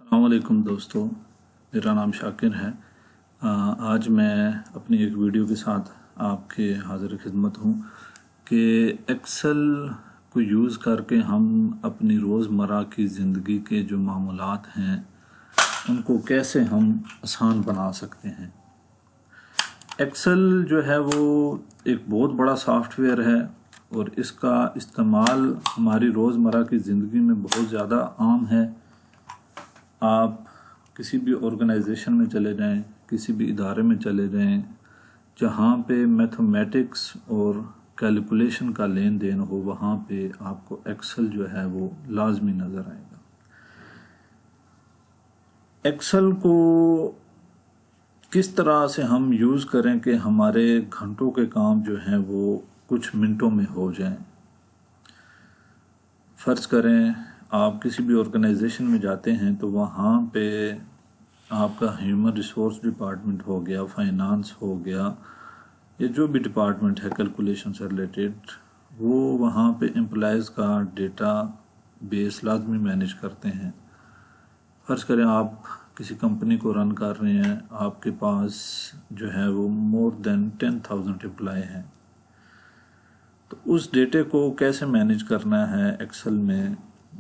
अस्सलामुअलैकुम दोस्तों, मेरा नाम शाकिर है। आज मैं अपनी एक वीडियो के साथ आपके हाज़िर खिदमत हूँ कि एक्सेल को यूज़ करके हम अपनी रोज़मर्रा की ज़िंदगी के जो मामूलात हैं उनको कैसे हम आसान बना सकते हैं। एक्सेल जो है वो एक बहुत बड़ा सॉफ्टवेयर है और इसका इस्तेमाल हमारी रोज़मर्रा की ज़िंदगी में बहुत ज़्यादा आम है। आप किसी भी ऑर्गेनाइजेशन में चले जाएं, किसी भी इदारे में चले जाएं, जहाँ पे मैथमेटिक्स और कैलकुलेशन का लेन देन हो, वहाँ पे आपको एक्सेल जो है वो लाजमी नज़र आएगा। एक्सेल को किस तरह से हम यूज़ करें कि हमारे घंटों के काम जो हैं वो कुछ मिनटों में हो जाएं। फ़र्ज़ करें आप किसी भी ऑर्गेनाइजेशन में जाते हैं तो वहाँ पे आपका ह्यूमन रिसोर्स डिपार्टमेंट हो गया, फाइनेंस हो गया, या जो भी डिपार्टमेंट है कैलकुलेशन से रिलेटेड, वो वहाँ पे एम्प्लॉयज़ का डेटा बेस लाजमी मैनेज करते हैं। फ़र्ज़ करें आप किसी कंपनी को रन कर रहे हैं, आपके पास जो है वो मोर देन 10,000 एम्प्लॉय हैं, तो उस डेटे को कैसे मैनेज करना है एक्सेल में,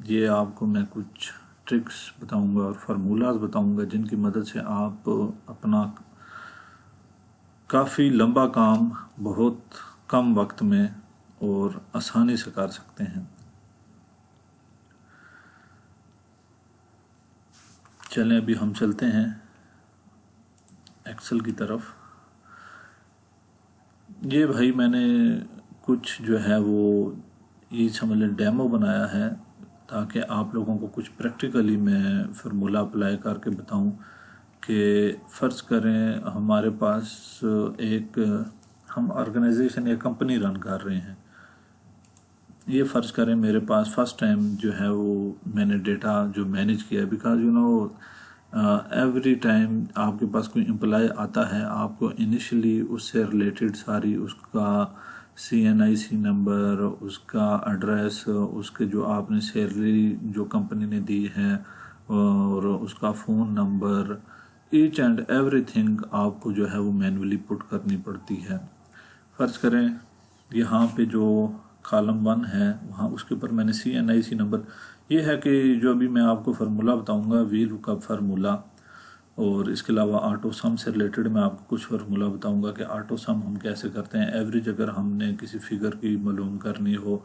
ये आपको मैं कुछ ट्रिक्स बताऊंगा और फार्मूलाज बताऊंगा जिनकी मदद से आप अपना काफ़ी लंबा काम बहुत कम वक्त में और आसानी से कर सकते हैं। चलें अभी हम चलते हैं एक्सेल की तरफ। ये भाई मैंने कुछ जो है वो ये समझ लें डेमो बनाया है ताकि आप लोगों को कुछ प्रैक्टिकली मैं फार्मूला अप्लाई करके बताऊं कि फ़र्ज़ करें हमारे पास एक हम ऑर्गेनाइजेशन या कंपनी रन कर रहे हैं। ये फ़र्ज़ करें मेरे पास फर्स्ट टाइम जो है वो मैंने डेटा जो मैनेज किया, बिकॉज एवरी टाइम आपके पास कोई एम्प्लॉय आता है, आपको इनिशियली उससे रिलेटेड सारी उसका CNIC नंबर, उसका एड्रेस, उसके जो आपने सैलरी जो कंपनी ने दी है और उसका phone number, each and everything आपको जो है वो मैन्युअली पुट करनी पड़ती है। फ़र्ज़ करें यहाँ पे जो कॉलम 1 है वहाँ उसके ऊपर मैंने CNIC नंबर, ये है कि जो अभी मैं आपको फार्मूला बताऊंगा वी लुकअप फार्मूला, और इसके अलावा ऑटो सम से रिलेटेड मैं आपको कुछ फार्मूला बताऊंगा कि ऑटो सम हम कैसे करते हैं। एवरेज अगर हमने किसी फिगर की मालूम करनी हो,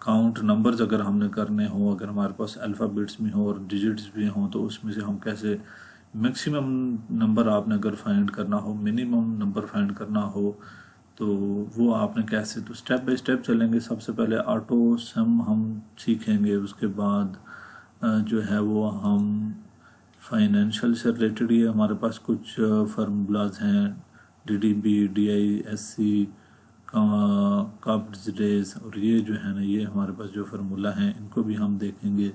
काउंट नंबर्स अगर हमने करने हो, अगर हमारे पास अल्फ़ाबेट्स भी हो और डिजिट्स भी हों, तो उसमें से हम कैसे मैक्सिमम नंबर आपने अगर फाइंड करना हो, मिनिमम नंबर फाइंड करना हो, तो वो आपने कैसे, तो स्टेप बाय स्टेप चलेंगे। सबसे पहले ऑटो सम हम सीखेंगे, उसके बाद जो है वो हम फाइनेंशियल से रिलेटेड ये हमारे पास कुछ फार्मूलाज हैं, DDB, DISC, कॉप्स डेज, और ये जो है ना ये हमारे पास जो फार्मूला हैं इनको भी हम देखेंगे।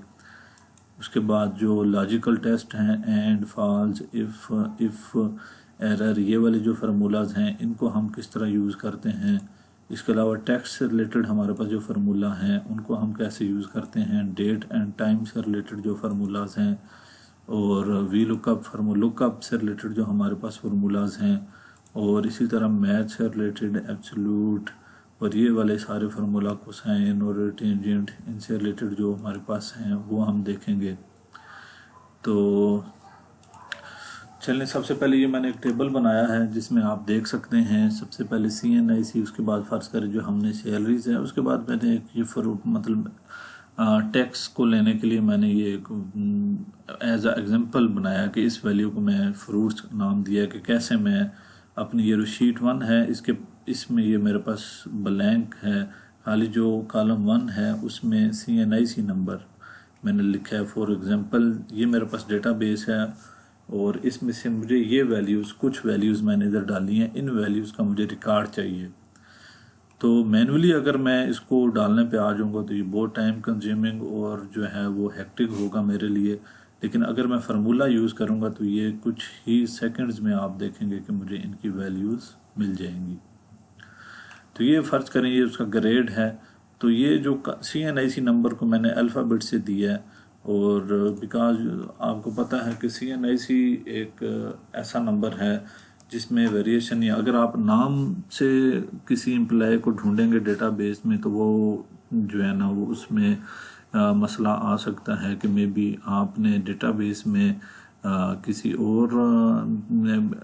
उसके बाद जो लॉजिकल टेस्ट हैं, एंड, फॉल्स, इफ़, एरर, ये वाले जो फार्मूलाज हैं इनको हम किस तरह यूज़ करते हैं। इसके अलावा टेक्स्ट से रिलेटेड हमारे पास जो फार्मूला हैं उनको हम कैसे यूज़ करते हैं। डेट एंड टाइम से रिलेटेड जो फार्मूलाज हैं, और वी लुकअप से रिलेटेड जो हमारे पास फार्मूलाज हैं, और इसी तरह मैथ से रिलेटेड एब्सोल्यूट, और ये वाले सारे फार्मूला, कोसाइन और टेंजेंट, इनसे रिलेटेड जो हमारे पास हैं वो हम देखेंगे। तो चलिए सबसे पहले ये मैंने एक टेबल बनाया है जिसमें आप देख सकते हैं सबसे पहले CNIC, उसके बाद फ़र्ज़ करें जो हमने सैलरीज है, उसके बाद मैंने एक ये मतलब टैक्स को लेने के लिए मैंने ये एज अ एग्जांपल बनाया कि इस वैल्यू को मैं फ्रूट्स नाम दिया कि कैसे मैं अपनी ये शीट 1 है इसमें ये मेरे पास ब्लैंक है, खाली जो कॉलम 1 है उसमें CNIC नंबर मैंने लिखा है। फॉर एग्जांपल ये मेरे पास डेटाबेस है और इसमें से मुझे ये वैल्यूज़, कुछ वैल्यूज़ मैंने इधर डाली हैं, इन वैल्यूज़ का मुझे रिकॉर्ड चाहिए। तो मैनुअली अगर मैं इसको डालने पे आ जाऊँगा तो ये बहुत टाइम कंज्यूमिंग और जो है वो हेक्टिक होगा मेरे लिए, लेकिन अगर मैं फार्मूला यूज़ करूँगा तो ये कुछ ही सेकंड्स में आप देखेंगे कि मुझे इनकी वैल्यूज़ मिल जाएंगी। तो ये फ़र्ज़ करें ये उसका ग्रेड है, तो ये जो CNIC नंबर को मैंने अल्फ़ाबेट से दिया है और बिकॉज आपको पता है कि CNIC एक ऐसा नंबर है जिसमें वेरिएशन, या अगर आप नाम से किसी एम्प्लॉय को ढूंढेंगे डेटाबेस में तो वो जो है ना वो उसमें मसला आ सकता है कि मे बी आपने डेटाबेस में किसी और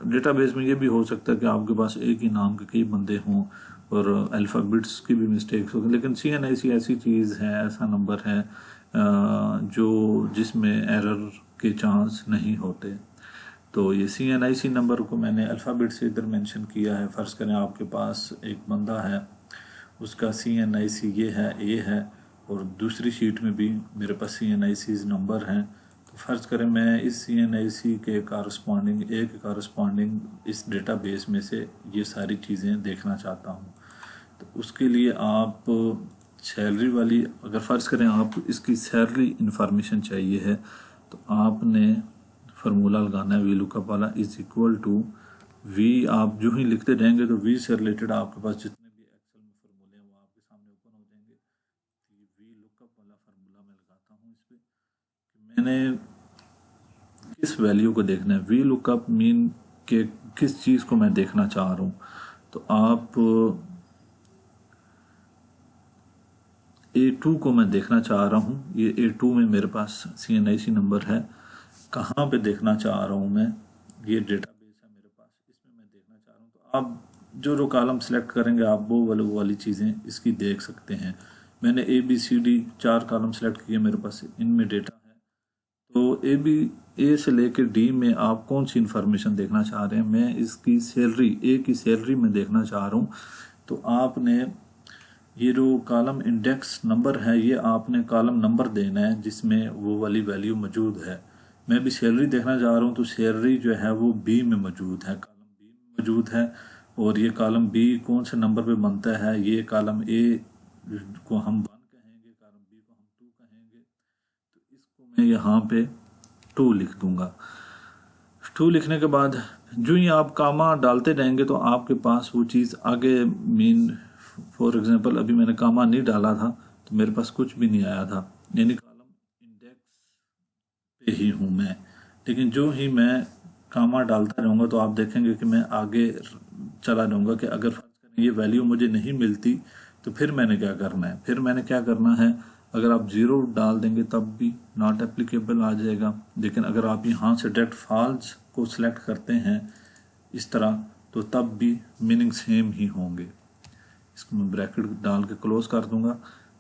डेटाबेस में ये भी हो सकता है कि आपके पास एक ही नाम के कई बंदे हों और अल्फ़ाबेट्स की भी मिस्टेक्स हो, लेकिन CNIC ऐसी चीज़ है, ऐसा नंबर है जो जिसमें एरर के चांस नहीं होते। तो ये CNIC नंबर को मैंने अल्फ़ाबेट से इधर मेंशन किया है। फ़र्ज़ करें आपके पास एक बंदा है, उसका CNIC ये है, ए है, और दूसरी शीट में भी मेरे पास CNIC नंबर हैं। तो फ़र्ज़ करें मैं इस CNIC के कारस्पॉन्डिंग ए के कारस्पॉन्डिंग इस डेटाबेस में से ये सारी चीज़ें देखना चाहता हूँ। तो उसके लिए आप सैलरी वाली, अगर फ़र्ज़ करें आप इसकी सैलरी इंफॉर्मेशन चाहिए है तो आपने फार्मूला लगाना है वी लुकअप वाला इज इक्वल टू वी। आप जो ही लिखते जाएंगे तो वी से रिलेटेड आपके पास जितने भी एक्सेल में फार्मूले हैं वो आपके सामने ओपन हो जाएंगे। तो ये वी लुकअप वाला फार्मूला मैं लगाता हूँ इस पर कि मैंने किस वैल्यू को देखना है। वी लुकअप मीन के किस चीज़ को मैं देखना चाह रहा हूँ। तो आप A2 को मैं देखना चाह रहा हूँ। ये A2 में मेरे पास CNIC नंबर है। कहाँ पे देखना चाह रहा हूँ मैं, ये डेटाबेस है मेरे पास, इसमें मैं देखना चाह रहा हूँ। तो आप जो कालम सेलेक्ट करेंगे आप वो वाली चीज़ें इसकी देख सकते हैं। मैंने ABCD 4 कालम सेलेक्ट किए, मेरे पास इनमें डेटा है। तो A से लेकर D में आप कौन सी इंफॉर्मेशन देखना चाह रहे हैं। मैं इसकी सैलरी, A की सैलरी में देखना चाह रहा हूँ। तो आपने ये जो कॉलम इंडेक्स नंबर है ये आपने कॉलम नंबर देना है जिसमें वो वाली वैल्यू मौजूद है। मैं भी सैलरी देखना चाह रहा हूँ तो सैलरी जो है वो बी में मौजूद है, कॉलम बी में मौजूद है। और ये कॉलम बी कौन से नंबर पे बनता है, ये कॉलम ए को हम 1 कहेंगे, कॉलम बी को हम 2 कहेंगे। तो इसको मैं यहाँ पे 2 लिख दूंगा। 2 लिखने के बाद जो ही आप कामा डालते जाएंगे तो आपके पास वो चीज़ आगे मीन फॉर एग्जांपल अभी मैंने कामा नहीं डाला था तो मेरे पास कुछ भी नहीं आया था, यानी कॉलम इंडेक्स पे ही हूँ मैं। लेकिन जो ही मैं कामा डालता रहूँगा तो आप देखेंगे कि मैं आगे चला जाऊँगा कि अगर ये वैल्यू मुझे नहीं मिलती तो फिर मैंने क्या करना है। फिर मैंने क्या करना है, अगर आप 0 डाल देंगे तब भी नॉट एप्लीकेबल आ जाएगा। लेकिन अगर आप यहाँ से डायरेक्ट फॉल्स को सिलेक्ट करते हैं इस तरह तो तब भी मीनिंग सेम ही होंगे। इसको मैं ब्रैकेट डाल के क्लोज कर दूंगा।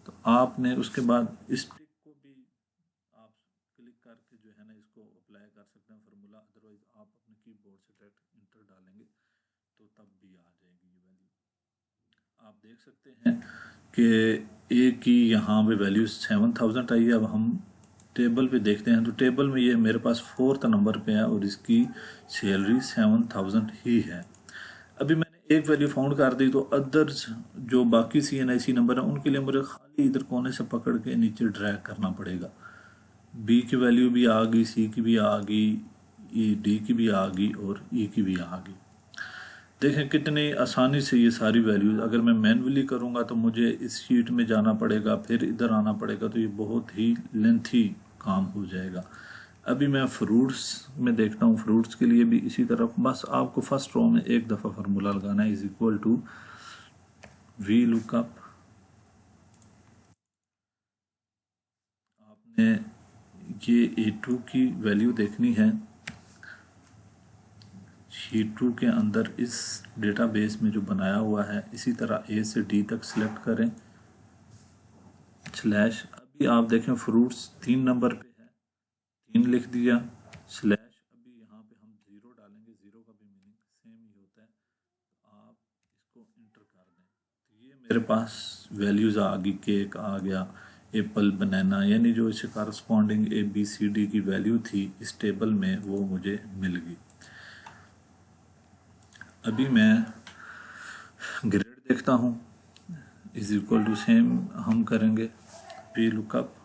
तो आपने उसके बाद इस टिक को भी आप क्लिक करके जो है ना इसको अप्लाई कर सकते हैं फार्मूला। अदरवाइज आप अपने कीबोर्ड से डायरेक्ट इंटर डालेंगे तो तब भी आ जाएगी ये वैल्यू। आप देख सकते हैं कि ए की यहाँ पे वैल्यू 7000 आई है। अब हम टेबल पे देखते हैं तो टेबल में ये मेरे पास 4th नंबर पे है और इसकी सैलरी 7000 ही है। अभी मैंने एक वैल्यू फाउंड कर दी तो अदर्स जो बाकी CNIC नंबर है उनके लिए मुझे खाली इधर कोने से पकड़ के नीचे ड्रैग करना पड़ेगा। बी की वैल्यू भी आ गई, सी की भी आ गई, डी की भी आ गई और ई की भी आ गई। देखें कितनी आसानी से ये सारी वैल्यूज, अगर मैं मैन्युअली करूँगा तो मुझे इस शीट में जाना पड़ेगा, फिर इधर आना पड़ेगा, तो ये बहुत ही लेंथी काम हो जाएगा। अभी मैं फ्रूट्स में देखता हूँ, फ्रूट्स के लिए भी इसी तरह बस आपको फर्स्ट रो में एक दफ़ा फार्मूला लगाना है, is equal to V lookup. आपने ये A2 की वैल्यू देखनी है शीट 2 के अंदर इस डेटाबेस में जो बनाया हुआ है। इसी तरह A से D तक सिलेक्ट करें स्लैश। अभी आप देखें फ्रूट्स 3 नंबर पे है, 3 लिख दिया स्लैश। अभी यहाँ पे हम 0 डालेंगे, 0 का भी मीनिंग सेम ही होता है। आप इसको इंटर कर दें तो ये मेरे पास वैल्यूज़ आ गई, केक आ गया, एप्पल, बनाना, यानी जो इसे कारस्पॉन्डिंग ABCD की वैल्यू थी इस टेबल में वो मुझे मिल गई। अभी मैं ग्रेड देखता हूँ, इज इक्वल टू सेम हम करेंगे वी लुकअप।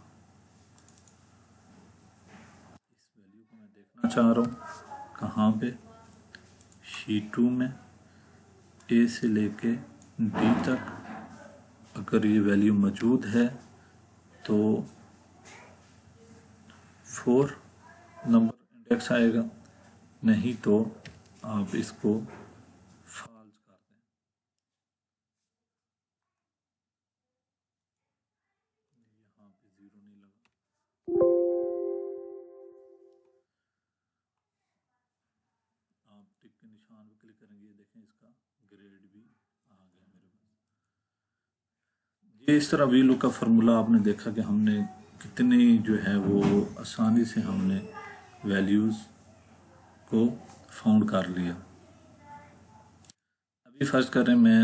इस वैल्यू को मैं देखना चाह रहा हूँ कहाँ पे, शीट 2 में ए से लेके डी तक। अगर ये वैल्यू मौजूद है तो 4 नंबर इंडेक्स आएगा, नहीं तो आप इसको फॉल्स कर दें। यहाँ पे 0 नहीं लगा। आप टिक के निशान पे क्लिक करेंगे, ये देखें इसका ग्रेड भी आ गया मेरे पास। ये इस तरह वी लुक का फार्मूला आपने देखा कि हमने कितनी जो है वो आसानी से हमने वैल्यूज़ को फाउंड कर लिया। अभी फर्ज करें मैं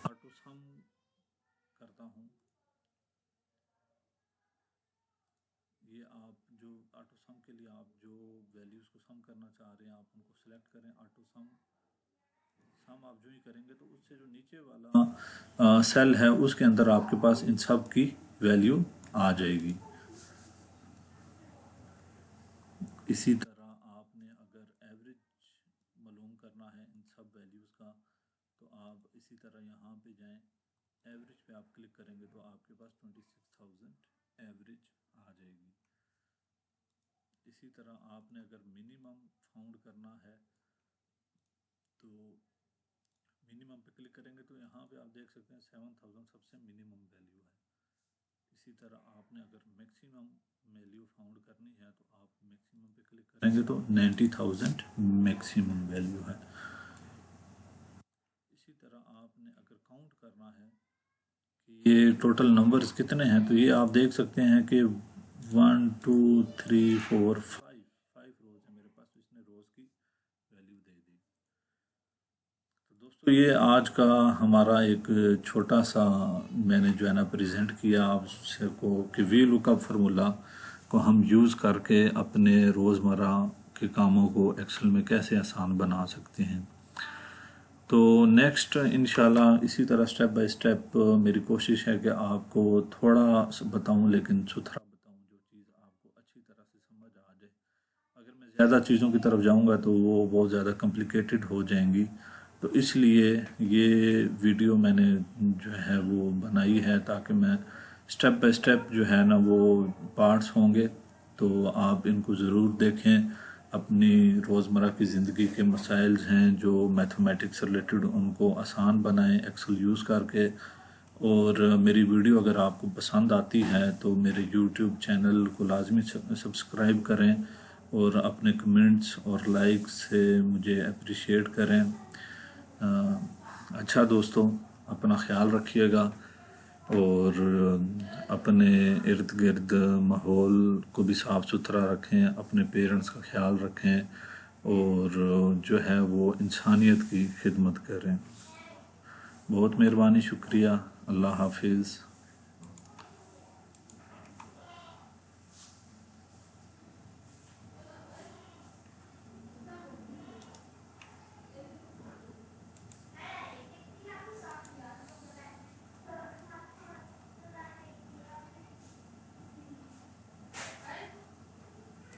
ऑटो सम करता हूँ, ये आप जो ऑटो सम के लिए आप जो वैल्यूज़ को सम करना चाह रहे हैं आप उनको सिलेक्ट करें। ऑटो सम आप जो ही करेंगे तो उससे जो नीचे वाला सेल है उसके अंदर आपके पास इन सब की वैल्यू आ जाएगी। इसी तरह आपने अगर एवरेज मालूम करना है इन सब वैल्यूज़ का तो आप इसी तरह यहाँ पे जाएं, एवरेज पे आप क्लिक करेंगे तो आपके पास 26,000 एवरेज आ जाएगी। इसी तरह आपने अगर मिनिमम फाउंड करना है तो मिनिमम पे क्लिक करेंगे तो यहाँ पे आप देख सकते हैं 7,000 सबसे मिनिमम वैल्यू है। इसी तरह आपने अगर मैक्सिमम वैल्यू फाउंड करनी है तो आप मैक्सिमम पे क्लिक करेंगे तो 90,000 मैक्सिमम वैल्यू है। इसी तरह आपने अगर काउंट करना है कि ये टोटल नंबर्स कितने हैं तो ये आप देख सकते हैं कि 1 2 3 4 5 रोज है मेरे पास, तो इसने रोज की वैल्यू दे दी। तो दोस्तों ये आज का हमारा एक छोटा सा मैंने जो है ना प्रेजेंट किया आपसे को कि वी लुकअप फार्मूला को हम यूज़ करके अपने रोज़मर्रा के कामों को एक्सेल में कैसे आसान बना सकते हैं। तो नेक्स्ट इंशाल्लाह इसी तरह स्टेप बाय स्टेप मेरी कोशिश है कि आपको थोड़ा बताऊं लेकिन सुथरा बताऊं, जो चीज़ आपको अच्छी तरह से समझ आ जाए। अगर मैं ज़्यादा चीज़ों की तरफ जाऊंगा तो वो बहुत ज़्यादा कॉम्प्लिकेटेड हो जाएंगी, तो इसलिए ये वीडियो मैंने जो है वो बनाई है ताकि मैं स्टेप बाय स्टेप जो है ना वो पार्ट्स होंगे तो आप इनको ज़रूर देखें। अपनी रोज़मर्रा की ज़िंदगी के मसाइल हैं जो मैथमेटिक्स से रिलेटेड उनको आसान बनाएं एक्सेल यूज़ करके। और मेरी वीडियो अगर आपको पसंद आती है तो मेरे यूट्यूब चैनल को लाजमी सब्सक्राइब करें और अपने कमेंट्स और लाइक्स से मुझे अप्रिशिएट करें। अच्छा दोस्तों, अपना ख्याल रखिएगा और अपने इर्द गिर्द माहौल को भी साफ़ सुथरा रखें, अपने पेरेंट्स का ख्याल रखें और जो है वो इंसानियत की खिदमत करें। बहुत मेहरबानी, शुक्रिया, अल्लाह हाफिज़।